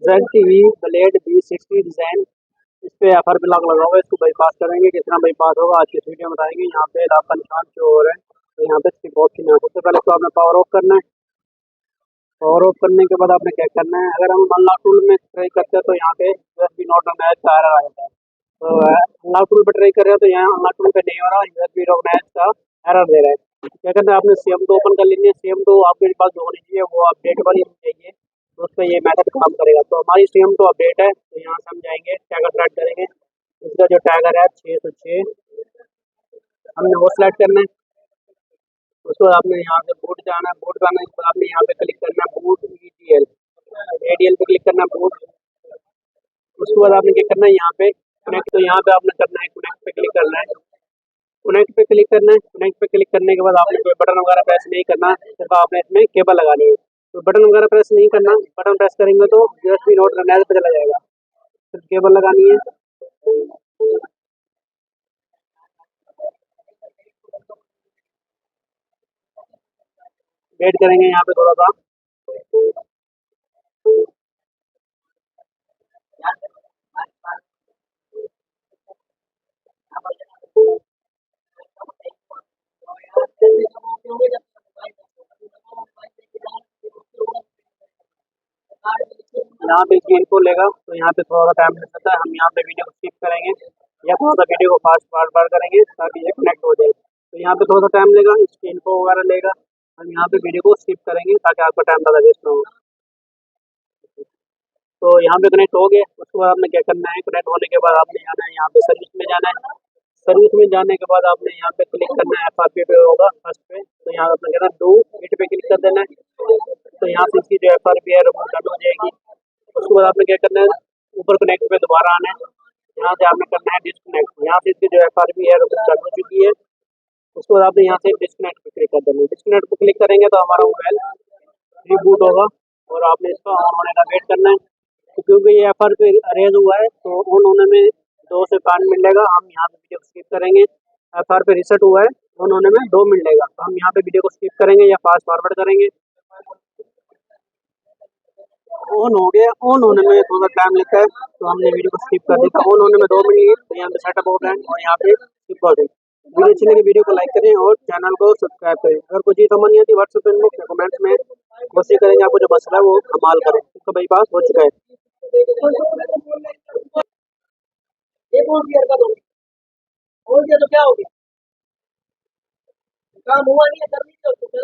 Z TV blade B60 design, इस पे FR पे लॉक लगा हुआ है। इसको बाईपास करेंगे, कितना बाईपास होगा आज की इस वीडियो में बताएंगे। यहाँ पे लाभ का निशान शो हो रहा है, तो यहाँ पे स्किप ऑप्शन है। सबसे पहले तो आपने पावर ऑफ करना है। पावर ऑफ करने के बाद आपने क्या करना है, अगर हम अनलॉक टूल में ट्राई करते हैं तो यहाँ पे यूएसबी नॉट मैच का एरर आ जाता है। तो अनलॉक टूल पे ट्राई कर रहे हो तो यहाँ अनलॉक टूल पे नहीं हो रहा, यूएसबी नॉट मैच का एरर दे रहा है। क्या करना है, आपने CM2 ओपन कर लेनी है। CM2 आपके पास जो होनी चाहिए वो अपडेट वाली होनी चाहिए, तो उस पर ये मेथड काम करेगा। तो हमारी CM2 अपडेट है, तो यहाँ से हम जाएंगे टैगर सेलेक्ट करेंगे। इसका जो टैगर है 606 हमने वो सिलेक्ट करना है। उसके बाद आपने यहाँ से बूट जाना है। बूट जाने के बाद आपने यहाँ पे क्लिक करना है बूट EDL, ADL पे क्लिक करना है बूट। उसके बाद आपने क्या करना है, यहाँ पे कनेक्ट, तो यहाँ पे आपने करना है कनेक्ट पे क्लिक करना है। कनेक्ट पे क्लिक करना है। कनेक्ट पे क्लिक करने के बाद आपने कोई बटन वगैरह प्रेस नहीं करना, सिर्फ आपने इसमें केबल लगानी है। तो बटन वगैरह प्रेस नहीं करना, बटन प्रेस करेंगे तो यूएसबी नोट रनैल पे चला जाएगा। सिर्फ केबल लगानी है। वेट करेंगे यहाँ पे थोड़ा सा। यहाँ पे इसकी इनको लेगा, तो यहाँ पे थोड़ा सा टाइम लग सकता है। हम यहाँ पे वीडियो को स्किप करेंगे या थोड़ा सा वीडियो को फास्ट फास्ट बार करेंगे ताकि ये कनेक्ट हो जाए। तो यहाँ पे थोड़ा सा टाइम लेगा, इसकी इन्फो वगैरह लेगा। हम यहाँ पे वीडियो को स्किप करेंगे ताकि आपका टाइम ज़्यादा वेस्ट ना हो। तो यहाँ पे कनेक्ट हो गए। उसके बाद आपने क्या करना है, कनेक्ट होने के बाद आपने जाना है यहाँ पे सर्विस में जाना है। सर्विस में जाने के बाद आपने यहाँ पे क्लिक करना है, FRP पे होगा फर्स्ट पे, तो यहाँ पे कहना डू इट पे क्लिक कर देना है। तो यहाँ से इसकी जो FRP है वो डन हो जाएगी। उसके बाद आपने क्या करना है, ऊपर कनेक्ट पे दोबारा आना है। यहाँ से आपने करना है डिस्कनेक्ट। यहाँ से इसकी जो FRP है वो डन हो चुकी है। उसके बाद आपने यहाँ से डिस्कनेक्ट पे क्लिक कर देना है। डिस्कनेक्ट पे क्लिक करेंगे तो हमारा मोबाइल रिबूट होगा और आपने इसका ऑन होने का वेट करना है। तो क्योंकि ये एफआर पे अरेज हुआ है तो ऑन होने में 2 से 5 मिनट लगेगा। हम यहाँ पे वीडियो को स्किप करेंगे। एफआर पे रिसेट हुआ है, ऑन होने में 2 मिनट लगेगा, तो हम यहाँ पे वीडियो को स्किप करेंगे या फास्ट फॉरवर्ड करेंगे। ऑन हो गया, ऑन होने में थोड़ा टाइम लगता है तो हमने वीडियो को स्किप कर दिया। ऑन होने में 2 मिनट, तो यहाँ पे सेटअप हो गया और यहाँ पे स्किप कर दें। वीडियो अच्छी लगी वीडियो को लाइक करें और चैनल को सब्सक्राइब करें। अगर कोई चीज़ समझ नहीं आती व्हाट्सएप पे इनबॉक्स या कमेंट्स में कोशिश करेंगे आपको जो मसला है वो हमाल करें। इसका बाईपास हो चुका है। एक और भी हरकत होगी, और क्या तो क्या होगी, काम हुआ नहीं है, कर लीजिए उसको।